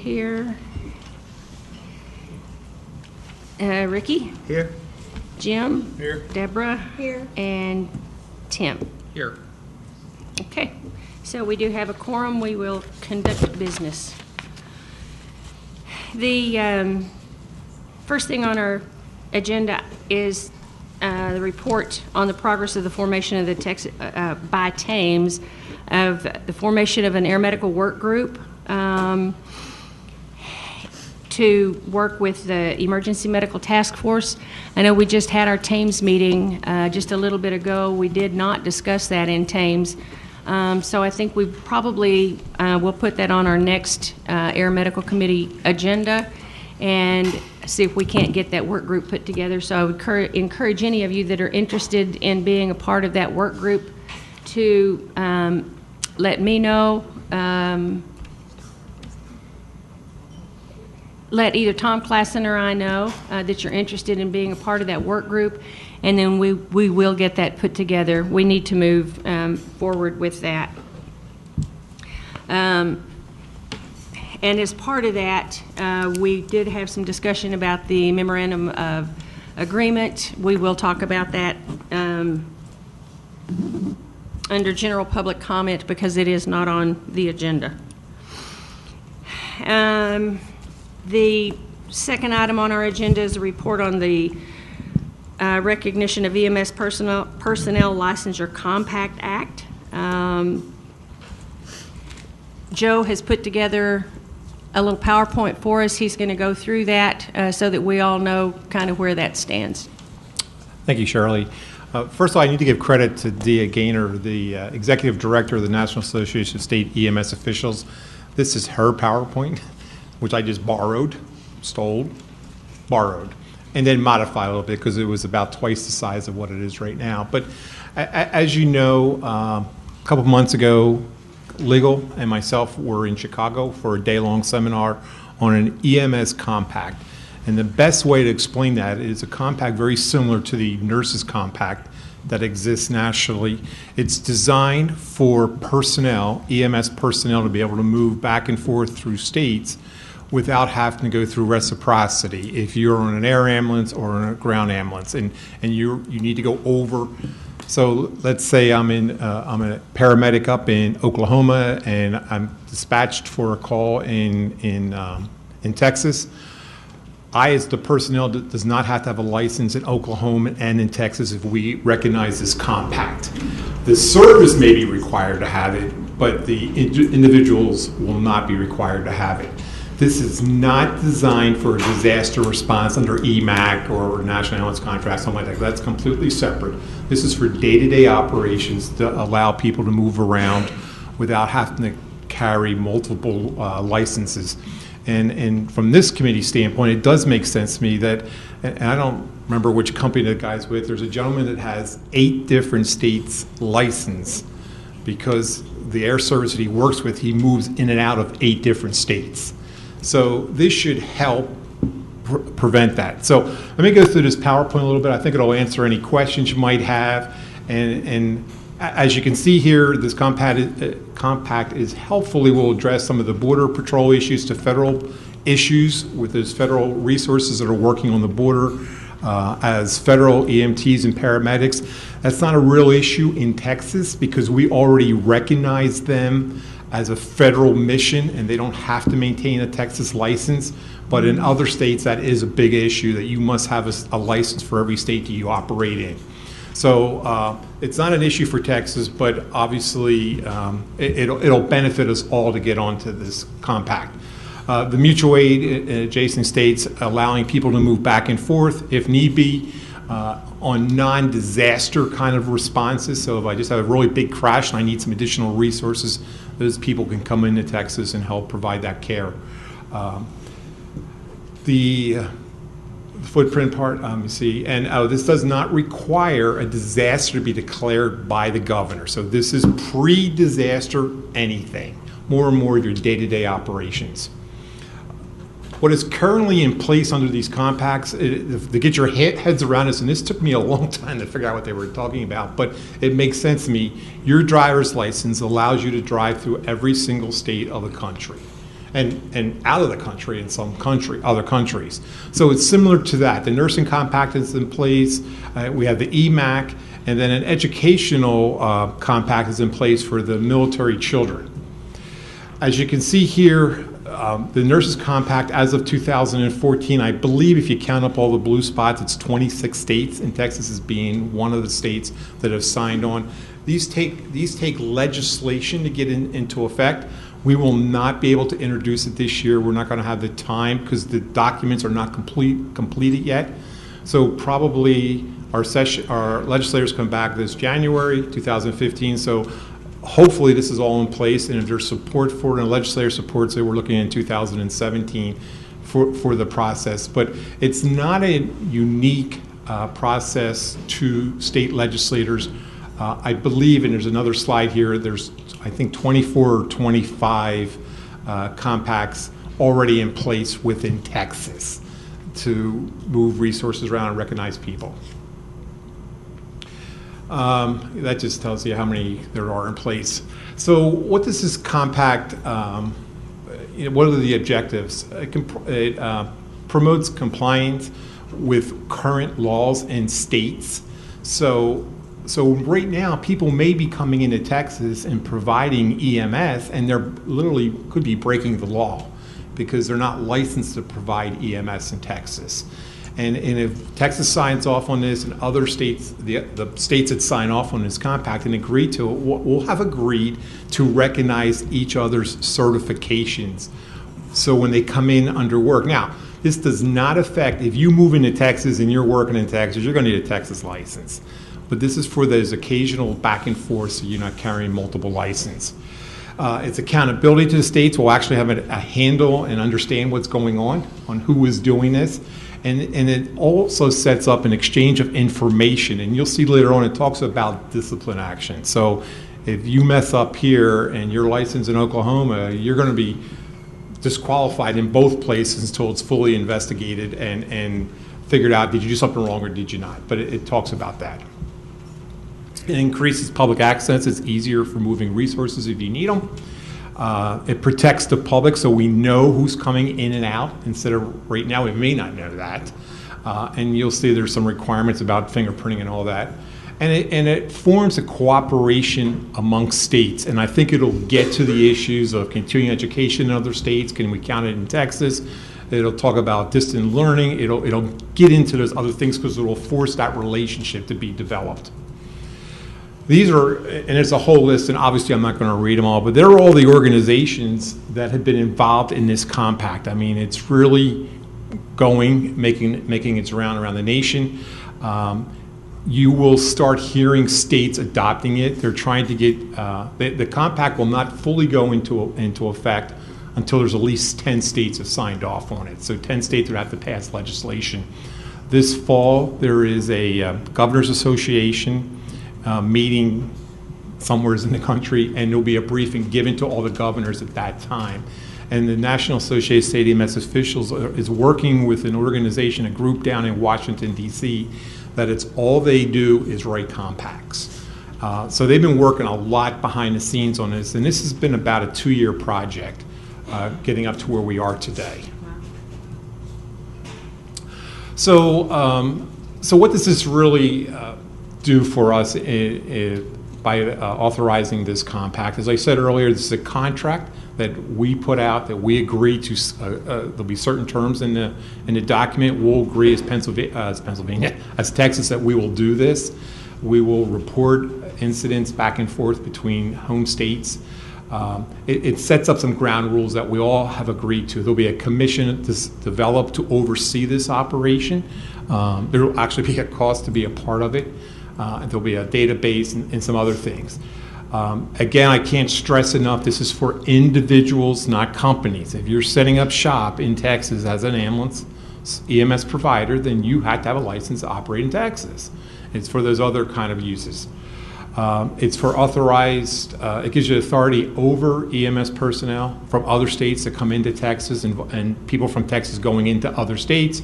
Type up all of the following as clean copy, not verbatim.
here. Ricky? Here. Jim? Here. Deborah? Here. And Tim? Here. Okay, so we do have a quorum. We will conduct business. The first thing on our agenda is the report on the progress of the formation of the Texas, by Thames, of the formation of an air medical work group to work with the Emergency Medical Task Force. I know we just had our Thames meeting just a little bit ago. We did not discuss that in Thames. So I think we probably will put that on our next Air Medical Committee agenda and see if we can't get that work group put together. So I would encourage any of you that are interested in being a part of that work group to let me know. Let either Tom Klassen or I know that you're interested in being a part of that work group, and then we will get that put together. We need to move forward with that. And as part of that, we did have some discussion about the memorandum of agreement. We will talk about that under general public comment because it is not on the agenda. The second item on our agenda is a report on the recognition of EMS Personnel Licensure Compact Act. Joe has put together a little PowerPoint for us. He's going to go through that so that we all know kind of where that stands. Thank you, Shirley. First of all, I need to give credit to Dia Gaynor, the Executive Director of the National Association of State EMS Officials. This is her PowerPoint, which I just borrowed, and then modified a little bit because it was about twice the size of what it is right now. But as you know, a couple months ago, Legal and myself were in Chicago for a day-long seminar on an EMS compact. And the best way to explain that is a compact very similar to the Nurses Compact that exists nationally. It's designed for personnel, EMS personnel, to be able to move back and forth through states without having to go through reciprocity if you're on an air ambulance or on a ground ambulance, and you need to go over. So let's say I'm a paramedic up in Oklahoma and I'm dispatched for a call in Texas. I, as the personnel, does not have to have a license in Oklahoma and in Texas if we recognize this compact. The service may be required to have it, but the individuals will not be required to have it. This is not designed for a disaster response under EMAC or National Ambulance Contract, something like that. That's completely separate. This is for day-to-day operations to allow people to move around without having to carry multiple licenses. And from this committee standpoint, it does make sense to me that, and I don't remember which company the guy's with, there's a gentleman that has 8 different states licensed because the air service that he works with, he moves in and out of 8 different states. So this should help prevent that. So let me go through this PowerPoint a little bit. I think it'll answer any questions you might have. And as you can see here, this compact is helpfully will address some of the border patrol issues to federal issues with those federal resources that are working on the border as federal EMTs and paramedics. That's not a real issue in Texas because we already recognize them as a federal mission and they don't have to maintain a Texas license. But in other states, that is a big issue that you must have a license for every state that you operate in. So it's not an issue for Texas, but obviously it'll benefit us all to get onto this compact. The mutual aid in adjacent states allowing people to move back and forth if need be on non-disaster kind of responses. So if I just have a really big crash and I need some additional resources, those people can come into Texas and help provide that care. The footprint part, you see, and this does not require a disaster to be declared by the governor. So this is pre-disaster anything, more and more your day-to-day operations. What is currently in place under these compacts, to get your heads around this, and this took me a long time to figure out what they were talking about, but it makes sense to me. Your driver's license allows you to drive through every single state of the country. and out of the country in some other countries. So it's similar to that. The nursing compact is in place. We have the EMAC, and then an educational compact is in place for the military children. As you can see here, the Nurses Compact as of 2014, I believe if you count up all the blue spots, it's 26 states, and Texas is being one of the states that have signed on. These take legislation to get into effect. We will not be able to introduce it this year. We're not going to have the time because the documents are not completed yet. So probably our legislators come back this January 2015. So hopefully this is all in place, and if there's support for it and legislator supports it, we're looking in 2017 for the process. But it's not a unique process to state legislators. I believe, and there's another slide here, there's I think 24 or 25 compacts already in place within Texas to move resources around and recognize people. That just tells you how many there are in place. So what does this compact, what are the objectives? It promotes compliance with current laws and states. So right now, people may be coming into Texas and providing EMS, and they're literally could be breaking the law because they're not licensed to provide EMS in Texas. And if Texas signs off on this and other states, the states that sign off on this compact and agree to it, will have agreed to recognize each other's certifications. So when they come in under work. Now, this does not affect, if you move into Texas and you're working in Texas, you're going to need a Texas license. But this is for those occasional back and forth so you're not carrying multiple licenses. It's accountability to the states. We'll actually have a handle and understand what's going on who is doing this. And it also sets up an exchange of information. And you'll see later on it talks about discipline action. So if you mess up here and you're licensed in Oklahoma, you're going to be disqualified in both places until it's fully investigated and figured out, did you do something wrong or did you not? But it talks about that. It increases public access. It's easier for moving resources if you need them. It protects the public so we know who's coming in and out instead of right now we may not know that. And you'll see there's some requirements about fingerprinting and all that. And it forms a cooperation amongst states. And I think it'll get to the issues of continuing education in other states. Can we count it in Texas? It'll talk about distant learning. It'll get into those other things because it will force that relationship to be developed. These are, and it's a whole list, and obviously I'm not going to read them all, but they're all the organizations that have been involved in this compact. I mean, it's really making its round around the nation. You will start hearing states adopting it. They're trying to get, the compact will not fully go into effect until there's at least 10 states have signed off on it. So 10 states would have to pass legislation. This fall, there is a Governor's Association meeting somewhere in the country, and there'll be a briefing given to all the governors at that time. And the National Association of State EMS Officials is working with an organization, a group down in Washington, D.C., that it's all they do is write compacts. So they've been working a lot behind the scenes on this, and this has been about a 2-year project, getting up to where we are today. So what does this really do for us by authorizing this compact? As I said earlier, this is a contract that we put out, that we agree to. There'll be certain terms in the document. We'll agree as Texas that we will do this. We will report incidents back and forth between home states. It sets up some ground rules that we all have agreed to. There'll be a commission that's developed to oversee this operation. There will actually be a cost to be a part of it. There'll be a database and some other things. Again, I can't stress enough, this is for individuals, not companies. If you're setting up shop in Texas as an ambulance EMS provider, then you have to have a license to operate in Texas. It's for those other kind of uses. It's for authorized, it gives you authority over EMS personnel from other states that come into Texas and people from Texas going into other states.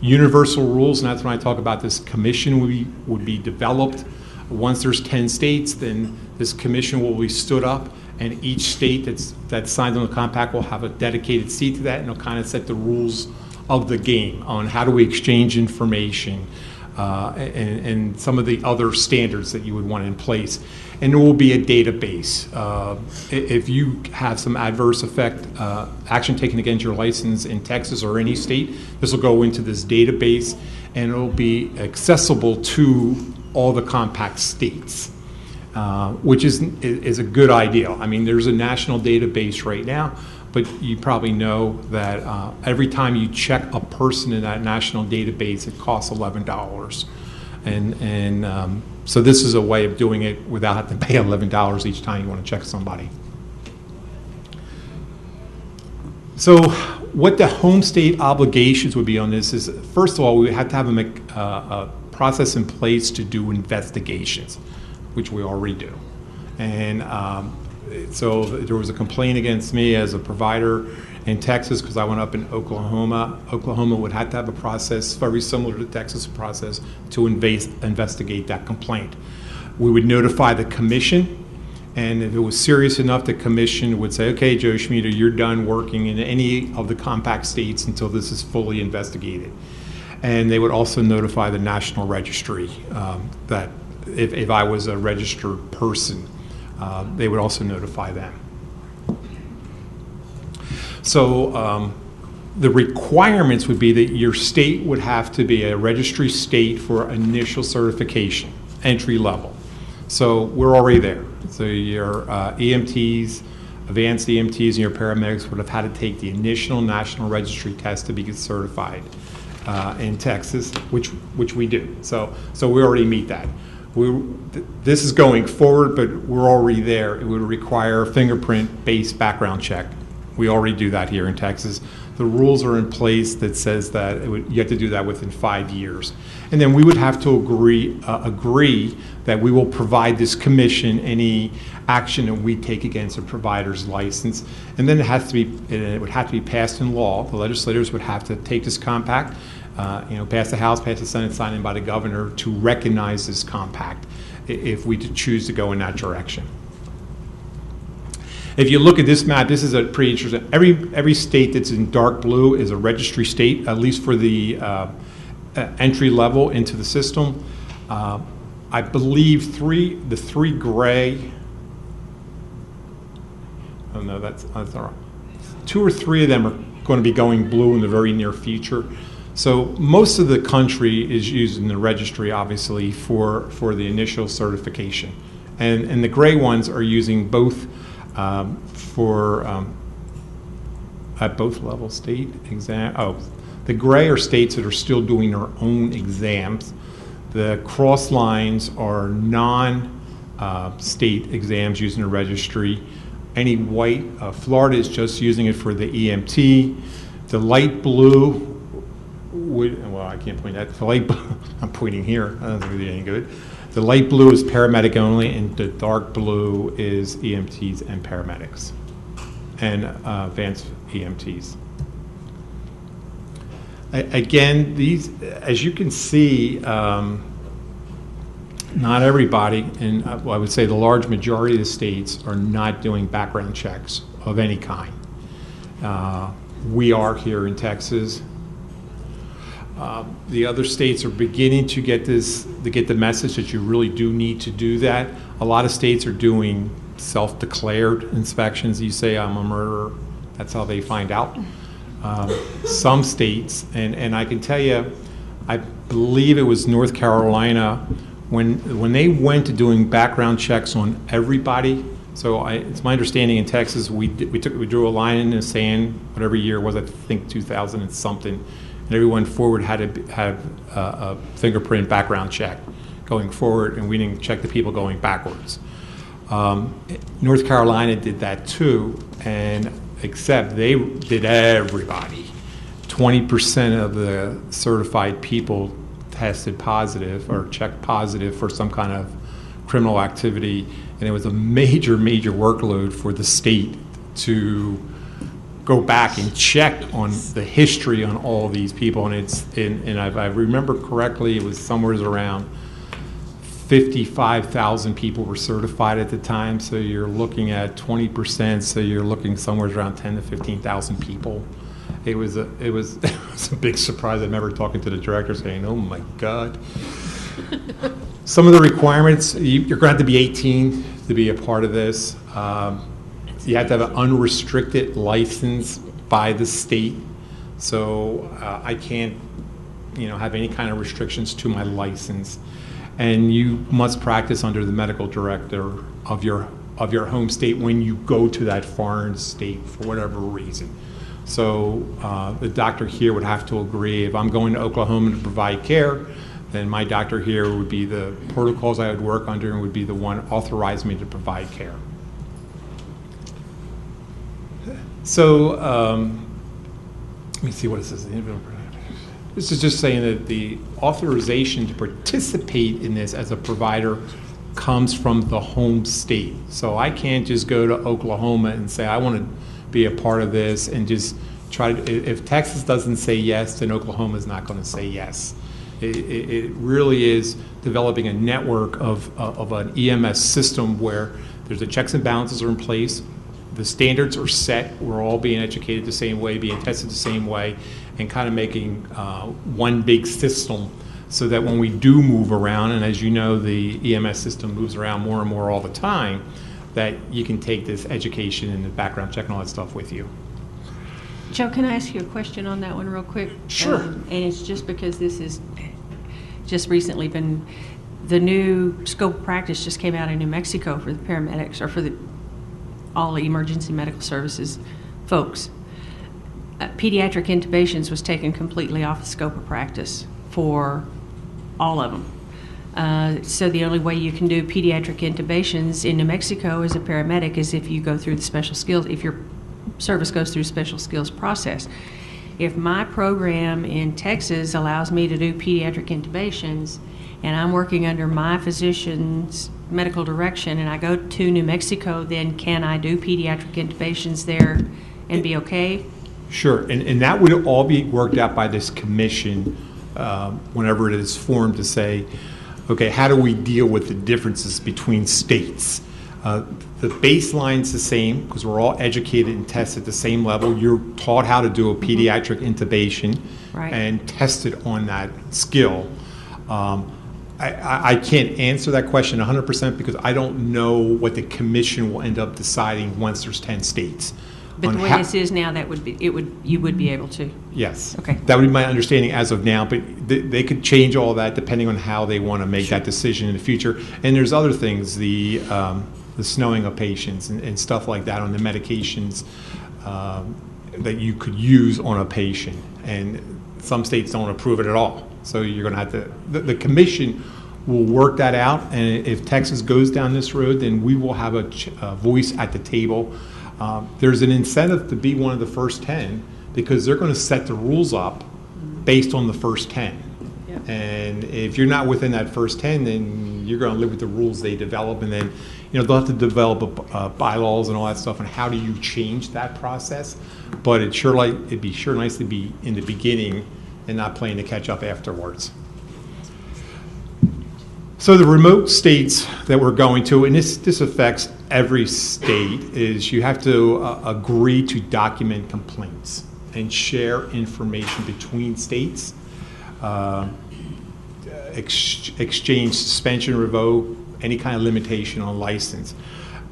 Universal rules, and that's when I talk about this commission would be developed. Once there's 10 states, then this commission will be stood up, and each state that signs on the compact will have a dedicated seat to that, and it'll kind of set the rules of the game on how do we exchange information, and some of the other standards that you would want in place. And there will be a database. If you have some adverse effect action taken against your license in Texas or any state, this will go into this database, and it will be accessible to all the compact states, which is a good idea. I mean, there's a national database right now, but you probably know that every time you check a person in that national database, it costs $11. And so this is a way of doing it without having to pay $11 each time you want to check somebody. So what the home state obligations would be on this is, first of all, we would have to have a process in place to do investigations, which we already do. And so there was a complaint against me as a provider in Texas because I went up in Oklahoma. Oklahoma would have to have a process very similar to the Texas process to investigate that complaint. We would notify the commission, and if it was serious enough, the commission would say, okay, Joe Schmieder, you're done working in any of the compact states until this is fully investigated. And they would also notify the National Registry that if I was a registered person, they would also notify them. So the requirements would be that your state would have to be a registry state for initial certification, entry level. So we're already there. So your EMTs, advanced EMTs, and your paramedics would have had to take the initial national registry test to be certified in Texas, which we do. So we already meet that. This is going forward, but we're already there. It would require a fingerprint-based background check. We already do that here in Texas. The rules are in place that says that you have to do that within 5 years. And then we would have to agree that we will provide this commission any action that we take against a provider's license. And then it would have to be passed in law. The legislators would have to take this compact, pass the House, pass the Senate, sign in by the governor to recognize this compact if we choose to go in that direction. If you look at this map, this is a pretty interesting. Every state that's in dark blue is a registry state, at least for the entry level into the system. I believe the three gray. Oh no, that's all right. 2 or 3 of them are going to be going blue in the very near future. So most of the country is using the registry, obviously, for the initial certification, and the gray ones are using both. At both levels, state exam. Oh, the gray are states that are still doing their own exams. The cross lines are non-state exams using the registry. Any white, Florida is just using it for the EMT. The light blue well, I can't point at the light blue. I'm pointing here. I don't think it'd be any good. The light blue is paramedic only, and the dark blue is EMTs and paramedics, and advanced EMTs. Again, these, as you can see, not everybody, and I would say the large majority of the states are not doing background checks of any kind. We are here in Texas. The other states are beginning to get the message that you really do need to do that. A lot of states are doing self-declared inspections. You say, I'm a murderer, that's how they find out. Some states, and I can tell you, I believe it was North Carolina, when they went to doing background checks on everybody. So it's my understanding in Texas, we drew a line in the sand, whatever year it was, I think 2000 and something. And everyone forward had to have a fingerprint background check going forward, and we didn't check the people going backwards. North Carolina did that too, and except they did everybody. 20% of the certified people tested positive or checked positive for some kind of criminal activity, and it was a major workload for the state to go back and check on the history on all these people, and I remember correctly, it was somewhere around 55,000 people were certified at the time, so you're looking at 20%, so you're looking somewhere around 10 to 15,000 people. It was a big surprise. I remember talking to the director saying, "Oh my God." Some of the requirements, you're going to have to be 18 to be a part of this. You have to have an unrestricted license by the state. So I can't, have any kind of restrictions to my license. And you must practice under the medical director of your home state when you go to that foreign state for whatever reason. So the doctor here would have to agree. If I'm going to Oklahoma to provide care, then my doctor here would be the protocols I would work under and would be the one authorizing me to provide care. So let me see what it says. This is just saying that the authorization to participate in this as a provider comes from the home state. So I can't just go to Oklahoma and say, I want to be a part of this and just try to, if Texas doesn't say yes, then Oklahoma is not going to say yes. It really is developing a network of an EMS system where there's the checks and balances are in place, the standards are set, we're all being educated the same way, being tested the same way, and kind of making one big system so that when we do move around, and as you know, the EMS system moves around more and more all the time, that you can take this education and the background check and all that stuff with you. Joe, can I ask you a question on that one real quick? Sure. And it's just because this is just recently been, the new scope of practice just came out in New Mexico for the paramedics, or for all the emergency medical services folks. Pediatric intubations was taken completely off the scope of practice for all of them. So the only way you can do pediatric intubations in New Mexico as a paramedic is if you go through the special skills, if your service goes through special skills process. If my program in Texas allows me to do pediatric intubations and I'm working under my physician's medical direction and I go to New Mexico, then can I do pediatric intubations there and be okay? Sure, and that would all be worked out by this commission whenever it is formed to say, okay, how do we deal with the differences between states? The baseline's the same because we're all educated and tested at the same level. You're taught how to do a pediatric intubation and tested on that skill. I can't answer that question 100% because I don't know what the commission will end up deciding once there's 10 states. But the way this is now, you would be able to? Yes. Okay. That would be my understanding as of now, but they could change all that depending on how they want to make that decision in the future. And there's other things, the snowing of patients and stuff like that on the medications that you could use on a patient. And some states don't approve it at all. So you're going to have to, the commission will work that out. And if Texas goes down this road, then we will have a voice at the table. There's an incentive to be one of the first 10 because they're going to set the rules up based on the first 10. Yep. And if you're not within that first 10, then you're going to live with the rules they develop. And then, they'll have to develop bylaws and all that stuff. And how do you change that process? But it'd be sure nice to be in the beginning and not playing to catch up afterwards. So the remote states that we're going to, and this affects every state, is you have to agree to document complaints and share information between states, exchange suspension, revoke, any kind of limitation on license,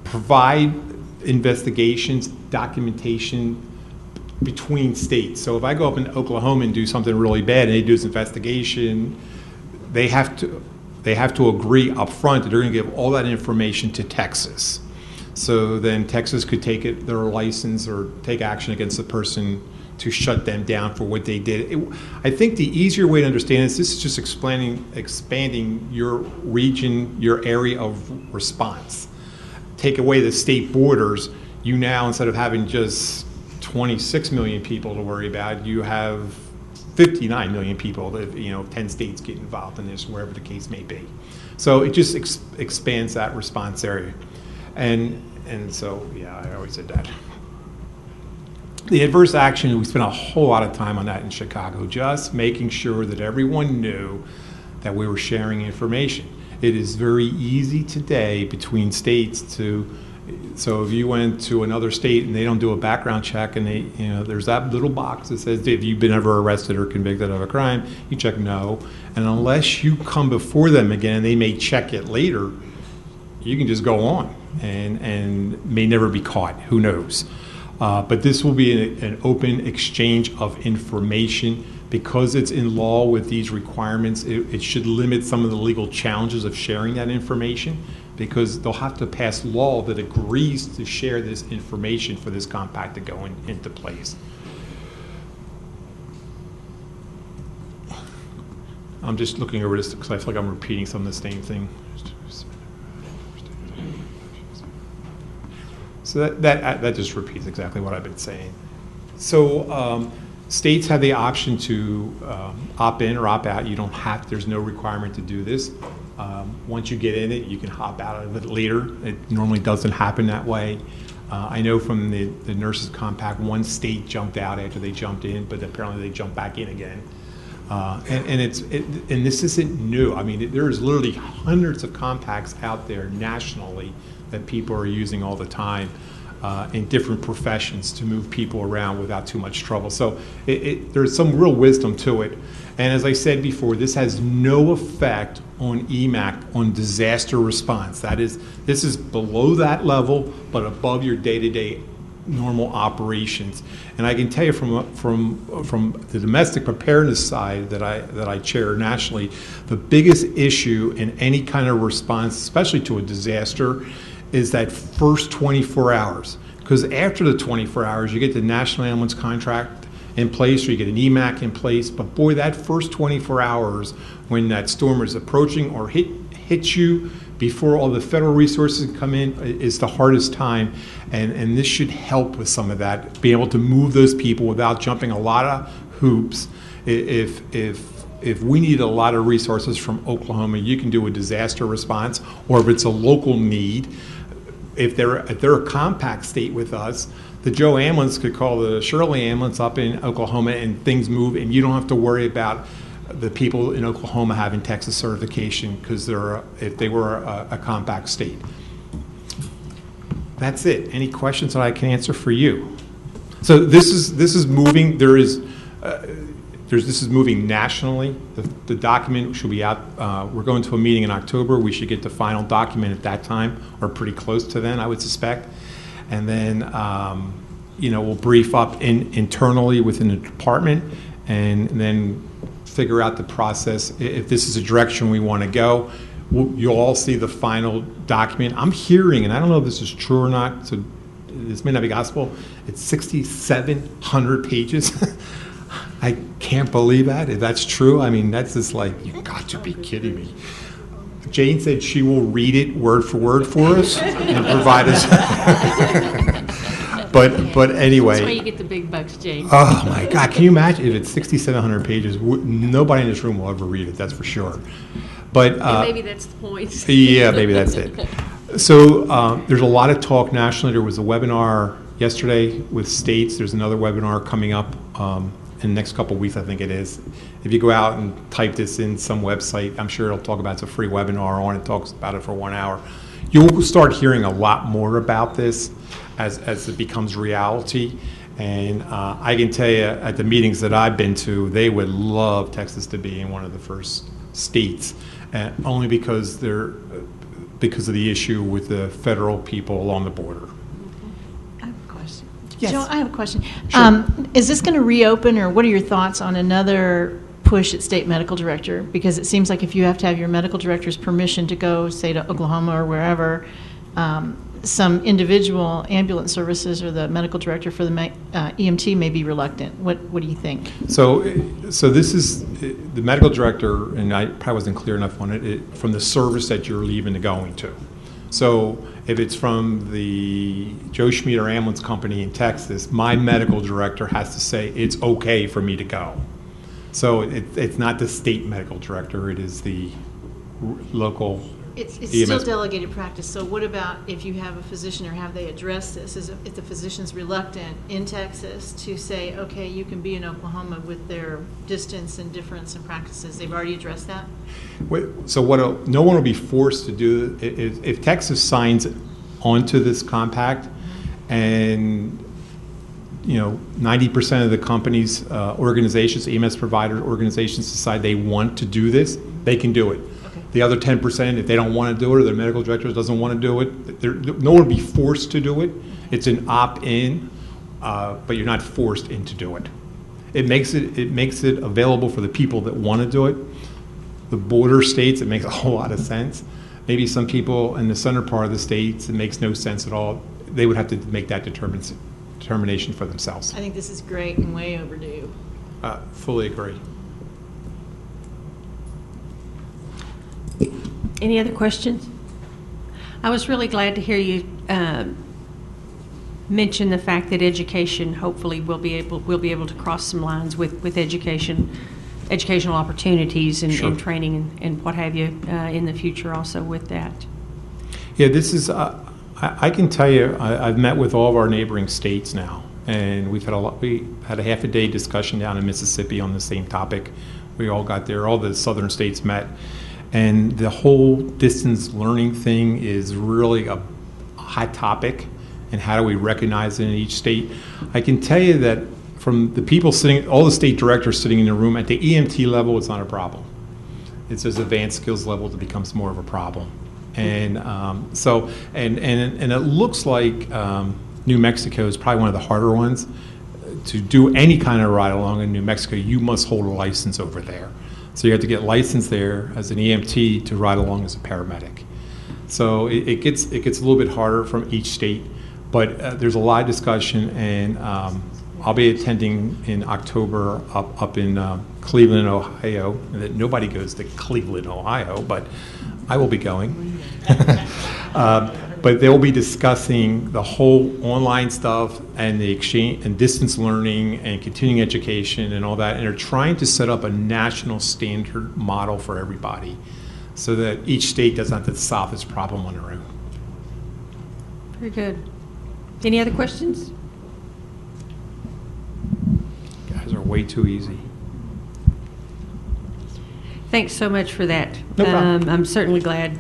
provide investigations, documentation between states. So if I go up in Oklahoma and do something really bad and they do this investigation, they have to agree up front that they're going to give all that information to Texas. So then Texas could take their license or take action against the person to shut them down for what they did. I think the easier way to understand this is just expanding your region, your area of response. Take away the state borders, you now, instead of having just 26 million people to worry about, you have 59 million people that, 10 states get involved in this, wherever the case may be. So it just expands that response area. And so, yeah, I always said that. The adverse action, we spent a whole lot of time on that in Chicago, just making sure that everyone knew that we were sharing information. It is very easy today between states so if you went to another state and they don't do a background check and there's that little box that says, have you been ever arrested or convicted of a crime? You check no. And unless you come before them again, and they may check it later, you can just go on and may never be caught. Who knows? But this will be an open exchange of information. Because it's in law with these requirements, it should limit some of the legal challenges of sharing that information, because they'll have to pass law that agrees to share this information for this compact to go into place. I'm just looking over this because I feel like I'm repeating some of the same thing. So that just repeats exactly what I've been saying. So states have the option to opt in or opt out. You don't have, there's no requirement to do this. Once you get in it, you can hop out of it later. It normally doesn't happen that way. I know from the Nurses Compact, one state jumped out after they jumped in, but apparently they jumped back in again. And this isn't new. I mean, there's literally hundreds of compacts out there nationally that people are using all the time in different professions to move people around without too much trouble. So there's some real wisdom to it. And as I said before, this has no effect on EMAC on disaster response. This is below that level, but above your day-to-day normal operations. And I can tell you from the domestic preparedness side that I chair nationally, the biggest issue in any kind of response, especially to a disaster, is that first 24 hours. Because after the 24 hours, you get the National Ambulance Contract in place, or you get an EMAC in place. But boy, that first 24 hours when that storm is approaching or hits you before all the federal resources come in is the hardest time. And this should help with some of that, be able to move those people without jumping a lot of hoops. If we need a lot of resources from Oklahoma, you can do a disaster response, or if it's a local need. If they're a compact state with us, the Joe ambulance could call the Shirley ambulance up in Oklahoma and things move, and you don't have to worry about the people in Oklahoma having Texas certification because if they were a compact state. That's it. Any questions that I can answer for you? So this is moving. This is moving nationally. The document should be out. We're going to a meeting in October. We should get the final document at that time, or pretty close to then, I would suspect. And then, we'll brief up internally within the department, and then figure out the process. If this is a direction we want to go, you'll all see the final document. I'm hearing, and I don't know if this is true or not, so this may not be gospel, it's 6,700 pages. I can't believe that. If that's true, I mean, that's just like, you've got to be kidding me. Jane said she will read it word for us and provide us. But anyway. That's why you get the big bucks, Jane. Oh my God, can you imagine if it's 6,700 pages? Nobody in this room will ever read it, that's for sure. But maybe that's the point. Yeah, maybe that's it. So there's a lot of talk nationally. There was a webinar yesterday with states. There's another webinar coming up in the next couple of weeks, I think it is. If you go out and type this in some website, I'm sure it'll talk about it's a free webinar on it, talks about it for 1 hour. You'll start hearing a lot more about this as it becomes reality. And I can tell you, at the meetings that I've been to, they would love Texas to be in one of the first states, only because of the issue with the federal people along the border. I have a question. Yes. Joe, I have a question. Sure. Is this going to reopen, or what are your thoughts on another push at state medical director? Because it seems like if you have to have your medical director's permission to go, say, to Oklahoma or wherever, some individual ambulance services or the medical director for the EMT may be reluctant. What do you think? So this is the medical director, and I probably wasn't clear enough on it, from the service that you're leaving to going to. So if it's from the Joe Schmieder Ambulance Company in Texas, my medical director has to say it's okay for me to go. So it's not the state medical director, it is the local It's EMS. still delegated practice, so what about if you have a physician, or have they addressed this? Is if the physician's reluctant in Texas to say, okay, you can be in Oklahoma with their distance and difference in practices, they've already addressed that? So no one will be forced to do, if Texas signs onto this compact, and 90% of the companies, organizations, EMS provider organizations decide they want to do this, they can do it. Okay. The other 10%, if they don't want to do it, or their medical director doesn't want to do it, no one will be forced to do it. It's an opt-in, but you're not forced in to do it. It makes it available for the people that want to do it. The border states, it makes a whole lot of sense. Maybe some people in the center part of the states, it makes no sense at all. They would have to make that determination for themselves. I think this is great and way overdue. Fully agree. Any other questions? I was really glad to hear you mention the fact that education hopefully we'll be able to cross some lines with educational opportunities and, Sure. and training and what have you in the future also with that. Yeah, this is, I can tell you, I've met with all of our neighboring states now, and we had a half a day discussion down in Mississippi on the same topic. We all got there, all the southern states met, and the whole distance learning thing is really a hot topic, and how do we recognize it in each state? I can tell you that from the people sitting, all the state directors sitting in the room, at the EMT level, it's not a problem. It's as advanced skills level that becomes more of a problem. And and it looks like New Mexico is probably one of the harder ones. To do any kind of ride along in New Mexico, you must hold a license over there. So you have to get licensed there as an EMT to ride along as a paramedic. So it gets a little bit harder from each state, but there's a lot of discussion, and I'll be attending in October up in Cleveland, Ohio. That nobody goes to Cleveland, Ohio, but I will be going. But they'll be discussing the whole online stuff and the exchange and distance learning and continuing education and all that. And they're trying to set up a national standard model for everybody so that each state doesn't have to solve this problem on their own. Very good. Any other questions? Guys are way too easy. Thanks so much for that. No problem. I'm certainly glad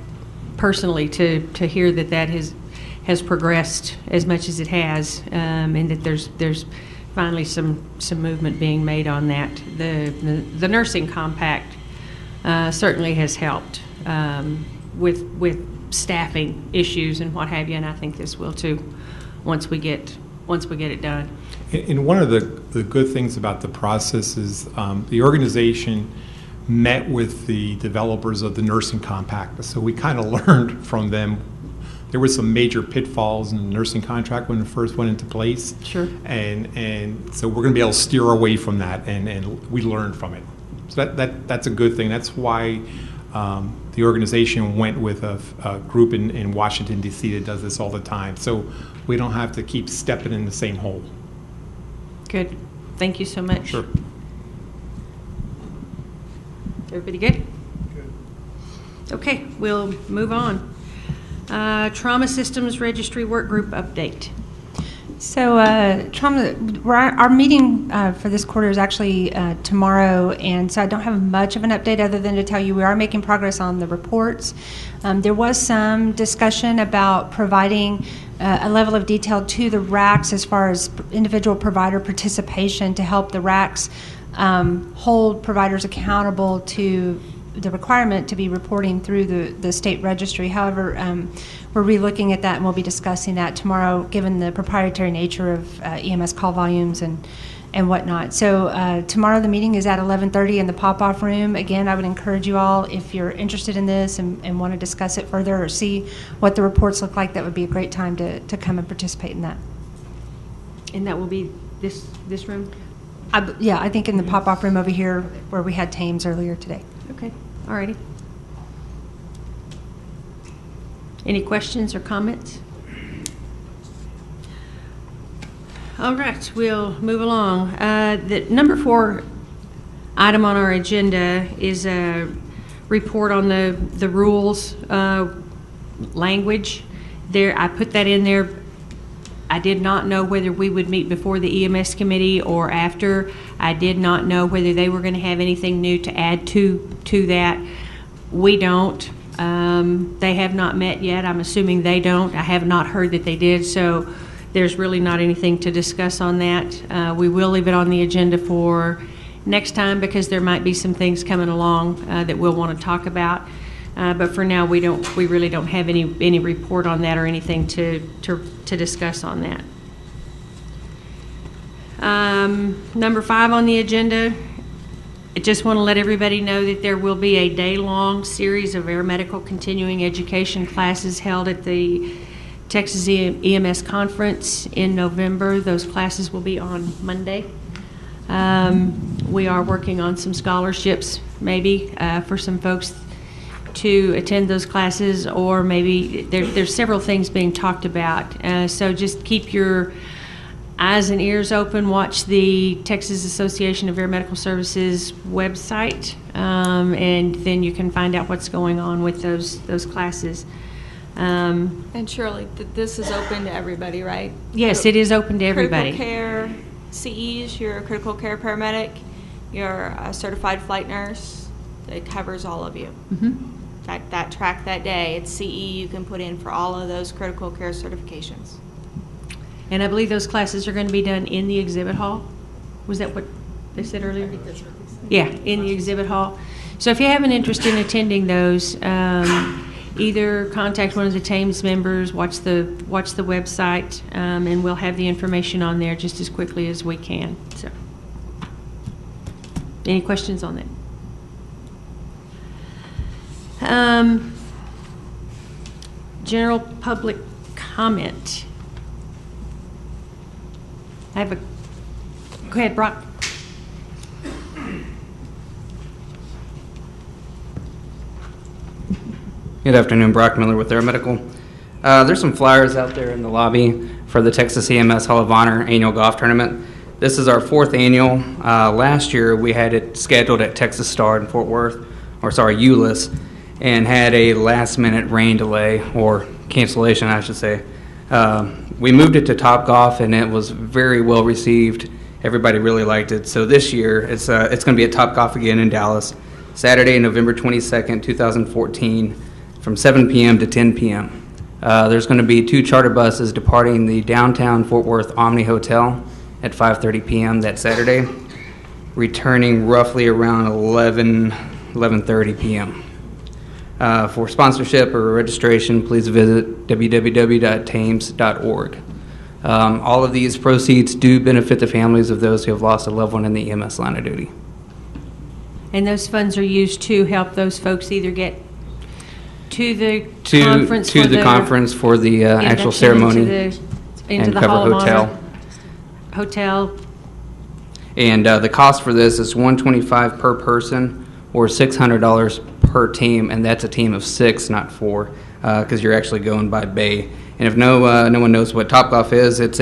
personally to hear that has progressed as much as it has, and that there's finally some movement being made on that. The nursing compact certainly has helped with staffing issues and what have you, and I think this will too once we get it done. And one of the good things about the process is the organization met with the developers of the nursing compact. So we kind of learned from them. There were some major pitfalls in the nursing contract when it first went into place. Sure. And so we're going to be able to steer away from that, and we learned from it. So that's a good thing. That's why the organization went with a group in Washington, D.C. that does this all the time. So we don't have to keep stepping in the same hole. Good. Thank you so much. Sure. Everybody good? Good. Okay, we'll move on. Trauma Systems Registry Work Group update. So our meeting for this quarter is actually tomorrow, and so I don't have much of an update other than to tell you we are making progress on the reports. There was some discussion about providing a level of detail to the RACs as far as individual provider participation to help the RACs hold providers accountable to the requirement to be reporting through the state registry. However, we're relooking at that, and we'll be discussing that tomorrow, given the proprietary nature of EMS call volumes and whatnot. So tomorrow the meeting is at 11:30 in the pop-off room. Again, I would encourage you all, if you're interested in this and want to discuss it further or see what the reports look like, that would be a great time to come and participate in that. And that will be this room? Yeah, I think in the pop-off room over here where we had Thames earlier today. Okay, all righty. Any questions or comments? All right, we'll move along. The number 4 item on our agenda is a report on the rules language. There, I put that in there. I did not know whether we would meet before the EMS committee or after. I did not know whether they were going to have anything new to add to that. We don't. They have not met yet. I'm assuming they don't. I have not heard that they did, so there's really not anything to discuss on that. We will leave it on the agenda for next time because there might be some things coming along that we'll want to talk about. But for now, we really don't have any report on that or anything to discuss on that. Number 5 on the agenda, I just want to let everybody know that there will be a day-long series of air medical continuing education classes held at the Texas EMS Conference in November. Those classes will be on Monday. We are working on some scholarships maybe for some folks to attend those classes, or maybe there's several things being talked about. So just keep your eyes and ears open. Watch the Texas Association of Air Medical Services website, and then you can find out what's going on with those classes. And Shirley, this is open to everybody, right? Yes, it is open to everybody. Critical care CEs, you're a critical care paramedic, you're a certified flight nurse. It covers all of you. Mm-hmm. That track that day, it's CE you can put in for all of those critical care certifications. And I believe those classes are going to be done in the exhibit hall. Was that what they said earlier? Yeah, in the exhibit hall. So if you have an interest in attending those, either contact one of the TAMES members, watch the website, and we'll have the information on there just as quickly as we can. So, any questions on that? General public comment. I have a, go ahead, Brock. Good afternoon, Brock Miller with Air Medical. There's some flyers out there in the lobby for the Texas EMS Hall of Honor annual golf tournament. This is our 4th annual. Last year we had it scheduled at Texas Star in Fort Worth, Euless, and had a last-minute rain delay, or cancellation, I should say. We moved it to Topgolf, and it was very well received. Everybody really liked it. So this year, it's going to be at Topgolf again in Dallas, Saturday, November 22nd, 2014, from 7 p.m. to 10 p.m. There's going to be 2 charter buses departing the downtown Fort Worth Omni Hotel at 5:30 p.m. that Saturday, returning roughly around 11:30 p.m. For sponsorship or registration, please visit www.tames.org. All of these proceeds do benefit the families of those who have lost a loved one in the EMS line of duty. And those funds are used to help those folks either get to the conference for the actual ceremony into the cover Hall of hotel. Honor. Hotel. And the cost for this is $125 per person or $600 per team, and that's a team of 6, not 4, because you're actually going by bay. And if no one knows what Topgolf is, it's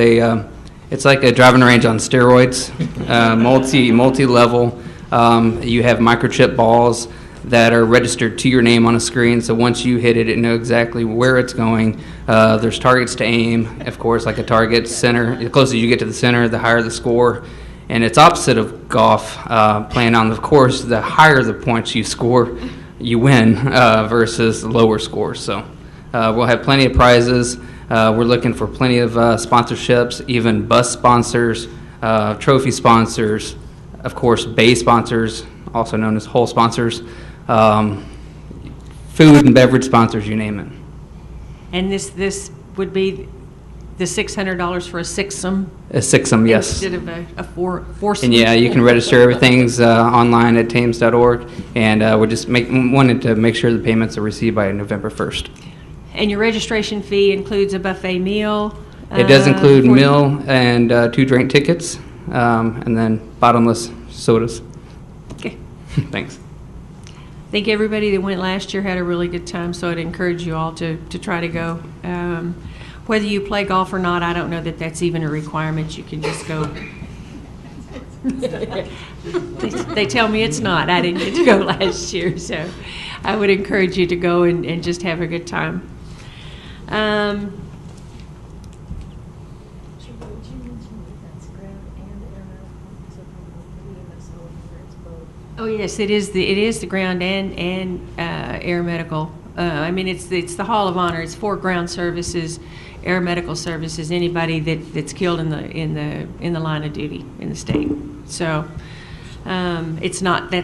like a driving range on steroids, multi-level. You have microchip balls that are registered to your name on a screen, so once you hit it, it knows exactly where it's going. There's targets to aim, of course, like a target center. The closer you get to the center, the higher the score. And it's opposite of golf, playing on the course. The higher the points you score, you win, versus lower scores. So we'll have plenty of prizes. We're looking for plenty of sponsorships, even bus sponsors, trophy sponsors, of course, bay sponsors, also known as whole sponsors, food and beverage sponsors, you name it. And this would be the $600 for a sixsome? A sixsome, yes. Instead of a foursome? And yeah, you can register. Everything's online at tames.org, and we're just wanted to make sure the payments are received by November 1st. And your registration fee includes a buffet meal? It does include meal and 2 drink tickets, and then bottomless sodas. Okay. Thanks. I think everybody that went last year had a really good time, so I'd encourage you all to try to go. Whether you play golf or not, I don't know that that's even a requirement. You can just go. They tell me it's not. I didn't get to go last year, so. I would encourage you to go and just have a good time. Oh, yes, it is the ground and air medical. I mean, it's the Hall of Honor. It's for ground services, air medical services, anybody that's killed in the line of duty in the state. So that's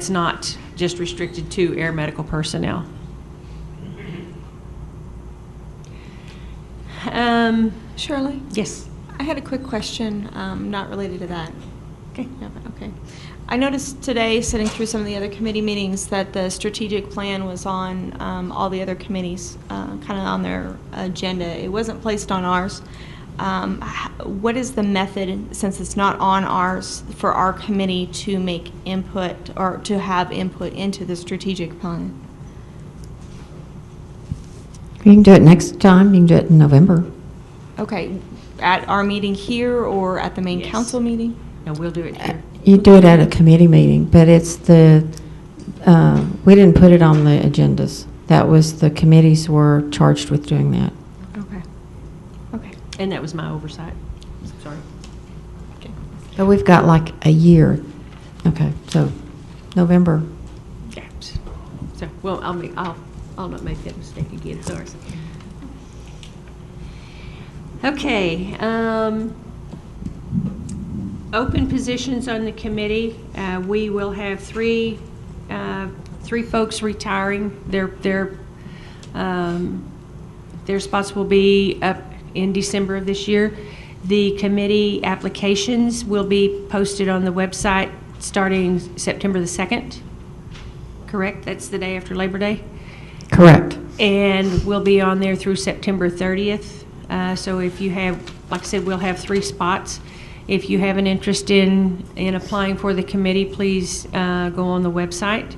not just restricted to air medical personnel. Shirley? Yes. I had a quick question, not related to that. Okay. Yeah, but okay. I noticed today, sitting through some of the other committee meetings, that the strategic plan was on all the other committees, kind of on their agenda. It wasn't placed on ours. What is the method, since it's not on ours, for our committee to make input or to have input into the strategic plan? You can do it next time. You can do it in November. Okay, at our meeting here or at the main Yes. council meeting? No, we'll do it here. You do it at a committee meeting, but it's we didn't put it on the agendas. That was, the committees were charged with doing that. Okay. Okay. And that was my oversight. Sorry. Okay. But we've got like a year. Okay, so November. Yeah. So, well, I'll not make that mistake again. Sorry. Okay. Open positions on the committee. We will have three folks retiring. Their spots will be up in December of this year. The committee applications will be posted on the website starting September the 2nd. Correct? That's the day after Labor Day. Correct. And we'll be on there through September 30th. So if you have, like I said, we'll have 3 spots. If you have an interest in applying for the committee, please go on the website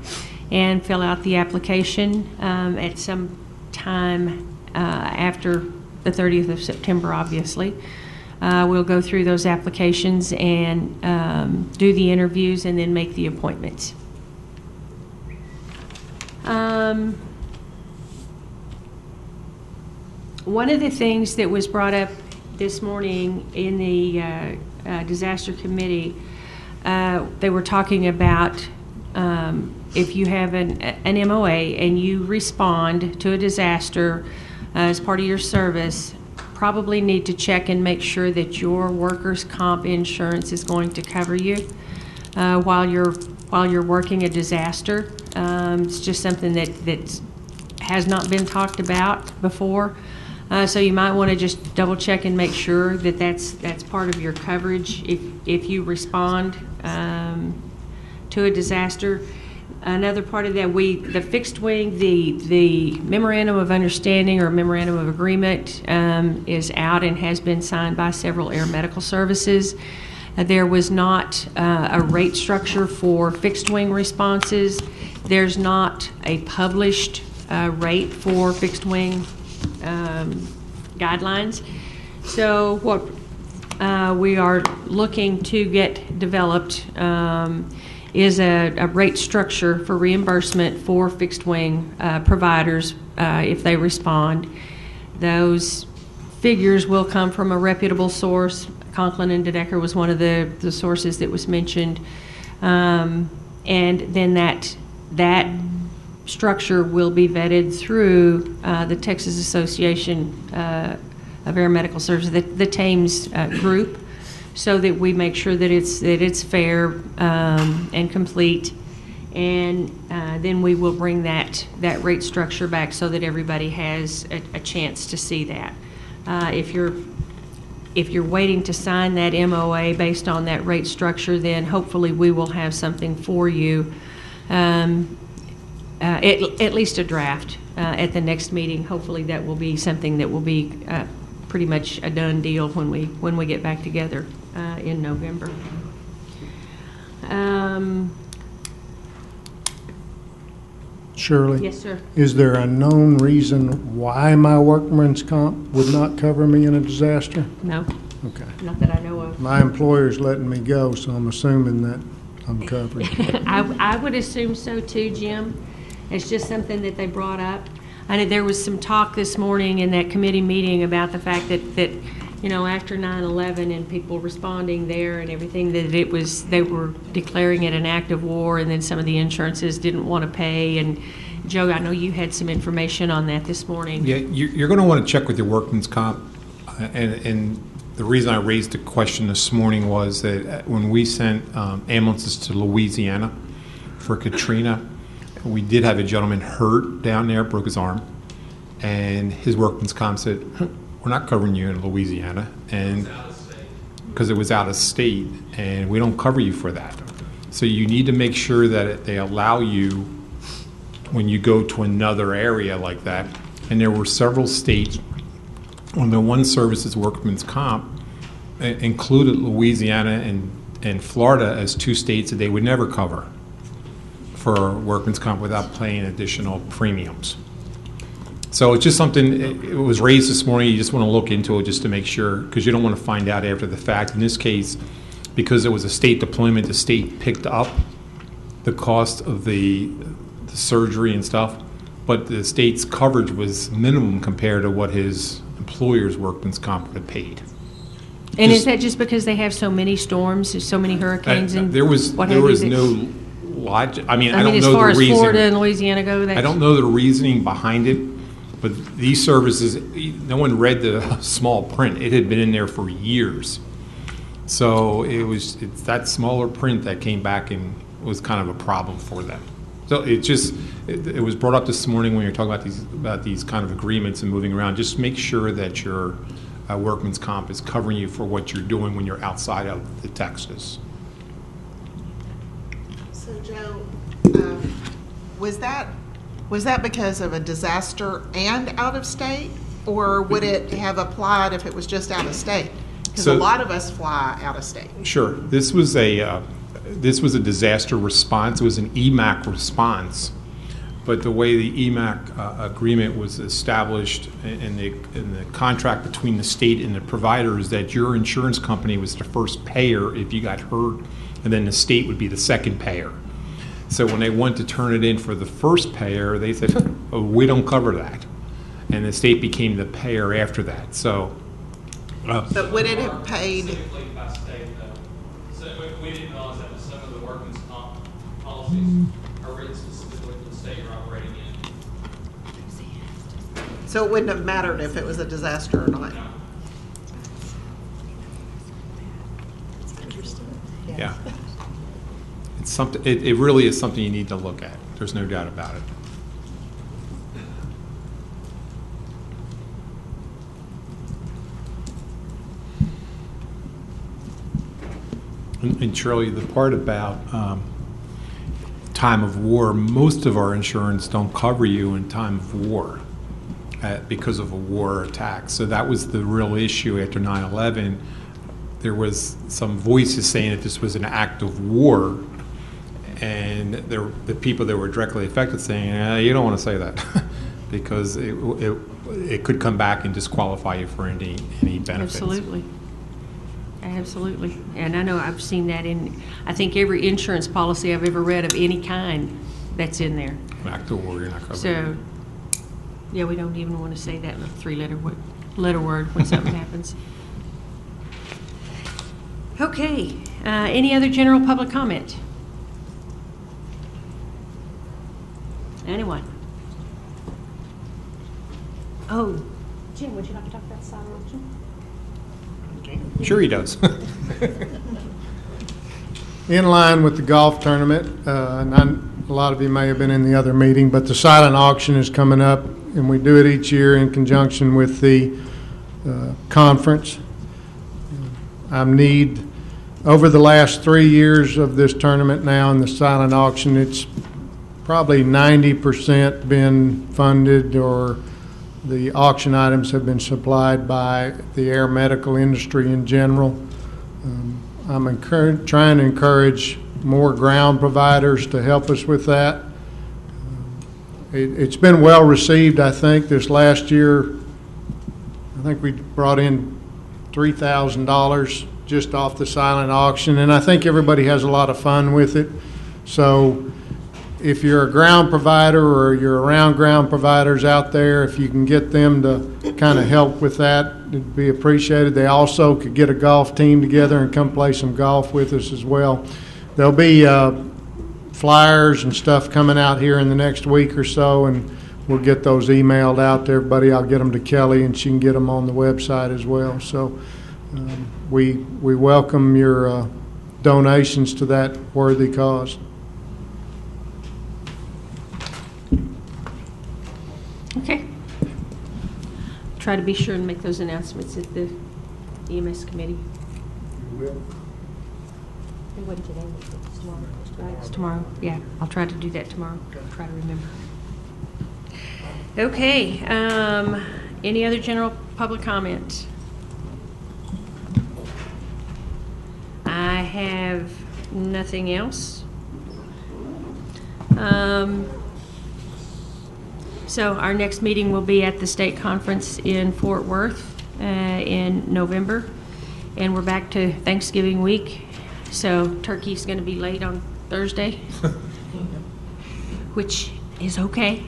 and fill out the application at some time after the 30th of September, obviously. We'll go through those applications and do the interviews and then make the appointments. One of the things that was brought up this morning in the disaster committee, they were talking about if you have an MOA and you respond to a disaster as part of your service, probably need to check and make sure that your workers' comp insurance is going to cover you while you're working a disaster. It's just something that has not been talked about before. So you might want to just double check and make sure that that's part of your coverage if you respond to a disaster. Another part of that, the fixed wing, the memorandum of understanding or memorandum of agreement is out and has been signed by several air medical services. There was not a rate structure for fixed wing responses. There's not a published rate for fixed wing guidelines. So what we are looking to get developed is a rate structure for reimbursement for fixed wing providers if they respond. Those figures will come from a reputable source. Conklin and DeDecker was one of the sources that was mentioned. And then that structure will be vetted through the Texas Association of Air Medical Services, the TAMES group, so that we make sure that it's fair and complete. And then we will bring that rate structure back so that everybody has a chance to see that. If you're waiting to sign that MOA based on that rate structure, then hopefully we will have something for you. At least a draft at the next meeting. Hopefully that will be something that will be pretty much a done deal when we get back together in November. Shirley? Yes, sir. Is there a known reason why my workman's comp would not cover me in a disaster? No, Okay. not that I know of. My employer's letting me go, so I'm assuming that I'm covered. I would assume so too, Jim. It's just something that they brought up. I know there was some talk this morning in that committee meeting about the fact that you know, after 9/11 and people responding there and everything, that they were declaring it an act of war, and then some of the insurances didn't want to pay. And Joe, I know you had some information on that this morning. Yeah, you're going to want to check with your workman's comp. And the reason I raised the question this morning was that when we sent ambulances to Louisiana for Katrina, we did have a gentleman hurt down there, broke his arm, and his workman's comp said, we're not covering you in Louisiana, and because it was out of state, and we don't cover you for that. So you need to make sure that they allow you when you go to another area like that. And there were several states on the one services workman's comp included Louisiana and Florida as two states that they would never cover for workman's comp without paying additional premiums. So it's just something, it was raised this morning, you just want to look into it just to make sure, because you don't want to find out after the fact. In this case, because it was a state deployment, the state picked up the cost of the surgery and stuff, but the state's coverage was minimum compared to what his employer's workman's comp would have paid. And is that just because they have so many storms, so many hurricanes, and there was no logic. I mean, I don't as know far the as reason. Florida and Louisiana go, I don't know the reasoning behind it, but these services, no one read the small print. It had been in there for years. So it's that smaller print that came back and was kind of a problem for them. So it was brought up this morning when you're talking about these kind of agreements and moving around. Just make sure that your workman's comp is covering you for what you're doing when you're outside of the Texas. So Joe, was that because of a disaster and out of state, or would it have applied if it was just out of state? Because a lot of us fly out of state. Sure. This was a disaster response. It was an EMAC response, but the way the EMAC agreement was established in the contract between the state and the provider is that your insurance company was the first payer if you got hurt, and then the state would be the second payer. So when they went to turn it in for the first payer, they said, oh, we don't cover that. And the state became the payer after that. So, but would it have paid? Specifically by state, though. So we didn't realize that some of the workman's comp policies are written specifically for the state you're operating in. So it wouldn't have mattered if it was a disaster or not? yeah. It's something. It really is something you need to look at. There's no doubt about it. And Shirley, the part about time of war, most of our insurance don't cover you in time of war because of a war attack. So that was the real issue after 9/11. There was some voices saying that this was an act of war, and the people that were directly affected saying, you don't want to say that because it could come back and disqualify you for any benefits. Absolutely. Absolutely. And I know I've seen that in, I think, every insurance policy I've ever read of any kind that's in there. Act of war, you're not covering. So, yeah, we don't even want to say that in a three-letter word when something happens. Okay. Any other general public comment? Anyone? Oh, Jim, would you like to talk about silent auction? Sure he does. In line with the golf tournament, and a lot of you may have been in the other meeting, but the silent auction is coming up, and we do it each year in conjunction with the conference. Over the last 3 years of this tournament now in the silent auction, it's probably 90% been funded, or the auction items have been supplied by the air medical industry in general. I'm trying to encourage more ground providers to help us with that. It's been well received, I think. This last year, I think we brought in $3,000 just off the silent auction, and I think everybody has a lot of fun with it. So if you're a ground provider or you're around ground providers out there, if you can get them to kind of help with that, it'd be appreciated. They also could get a golf team together and come play some golf with us as well. There'll be flyers and stuff coming out here in the next week or so, and we'll get those emailed out to everybody. I'll get them to Kelly, and she can get them on the website as well. So we welcome your donations to that worthy cause. Okay. Try to be sure and make those announcements at the EMS committee. It wasn't today, it's tomorrow. Right, it's tomorrow. Yeah, I'll try to do that tomorrow. Try to remember. Okay, any other general public comment? I have nothing else. So our next meeting will be at the state conference in Fort Worth in November, and we're back to Thanksgiving week. So turkey's going to be late on Thursday, which is okay.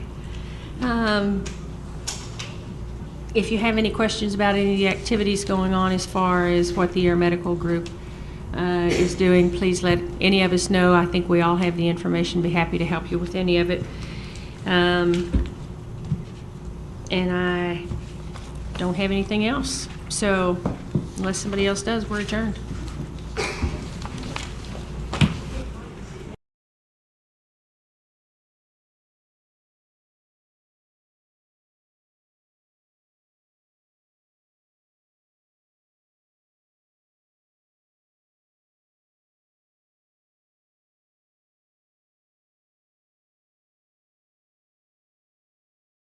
If you have any questions about any of the activities going on as far as what the Air Medical Group is doing, please let any of us know. I think we all have the information. Be happy to help you with any of it. And I don't have anything else. So unless somebody else does, we're adjourned.